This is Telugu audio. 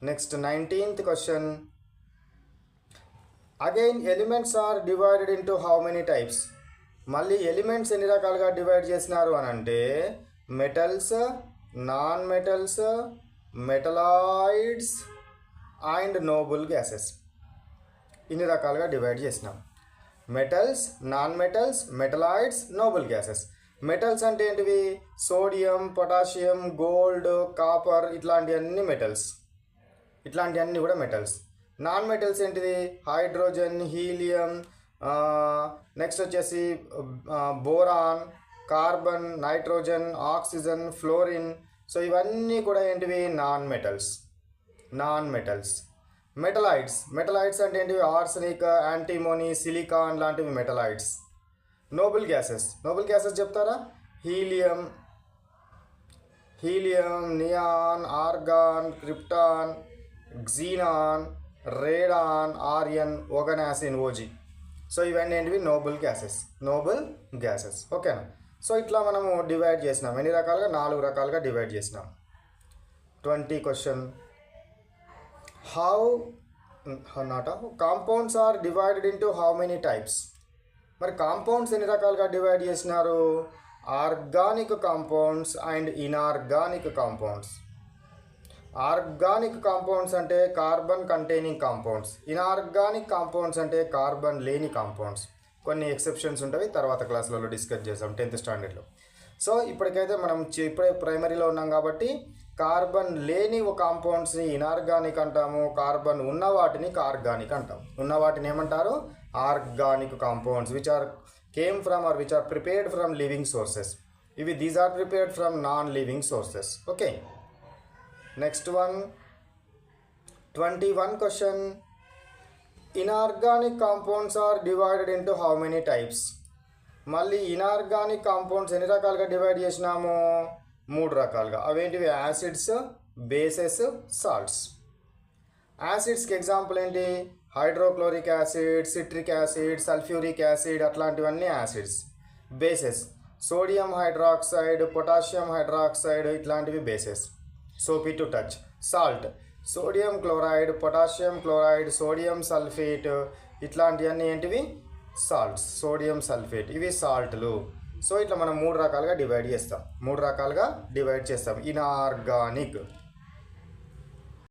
Next 19th question. Again elements are divided into how many types? మళ్ళీ ఎలిమెంట్స్ ఎన్ని రకాలుగా డివైడ్ చేసినారు అని అంటే metals, non metals, metalloids and noble gases. ఇన్ని రకాలుగా డివైడ్ చేసినాం. Metals, non metals, metalloids, noble gases. Metals అంటే ఏంటివి? సోడియం, పొటాషియం, గోల్డ్, కాపర్, ఇట్లాంటివన్నీ మెటల్స్. ఇట్లాంటివన్నీ కూడా మెటల్స్. నాన్ మెటల్స్ ఏంటిది? హైడ్రోజన్, హీలియం, నెక్స్ట్ వచ్చేసి boron, carbon, nitrogen, oxygen, fluorine. So ఇవన్నీ కూడా ఏంటివి? Non metals. మెటలాయిడ్స్ అంటే ఏంటివి? ఆర్సనిక్, యాంటీమోనీ, సిలికాన్ లాంటివి మెటలాయిడ్స్. నోబుల్ గ్యాసెస్ చెప్తారా? Helium, neon, argon, krypton, xenon, radon, ఆర్యన్, ఓగనాసిన్, ఓజీ. సో ఇవన్నీ ఏంటివి? Nobel gases. ఓకేనా? సో ఇట్లా మనము డివైడ్ చేసినాం. ఎన్ని రకాలుగా? 4 రకాలుగా డివైడ్ చేసినాం. 20 question. Compounds are divided into how many types? మరి కాంపౌండ్స్ ఎన్ని రకాలుగా డివైడ్ చేసినారు? Organic compounds and inorganic compounds. Organic compounds అంటే carbon containing compounds. Inorganic compounds అంటే కార్బన్ లేని కాంపౌండ్స్. కొన్ని ఎక్సెప్షన్స్ ఉంటాయి, తర్వాత క్లాసులలో డిస్కస్ చేసాం 10th స్టాండర్డ్లో. సో ఇప్పటికైతే మనం ఇప్పుడే ప్రైమరీలో ఉన్నాం కాబట్టి కార్బన్ లేని కాంపౌండ్స్ని ఇనార్గానిక్ అంటాము, కార్బన్ ఉన్న వాటిని కార్గానిక్ అంటాం. ఉన్న వాటిని ఏమంటారు? Organic compounds which are came from are which are prepared from living sources. These are prepared from non living sources. Okay. Next one 21 question. Inorganic compounds are divided into how many types? మళ్ళీ ఇనార్గానిక్ కాంపౌండ్స్ ఎన్ని రకాలుగా డివైడ్ చేసినాము? 3 రకాలుగా. అవేంటివి? Acids, bases, salts. యాసిడ్స్కి ఎగ్జాంపుల్ ఏంటి? Hydrochloric acid, citric acid, sulphuric acid, అట్లాంటివన్నీ acids. Bases sodium hydroxide, potassium hydroxide, ఇట్లాంటివి bases. Soapy to touch. Salt sodium chloride, potassium chloride, sodium sulphate, ఇట్లాంటివన్నీ ఏంటివి? సాల్ట్స్. సోడియం సల్ఫేట్, ఇవి సాల్ట్లు. సో ఇట్లా మనం 3 రకాలుగా డివైడ్ చేస్తాం. ఇనార్గానిక్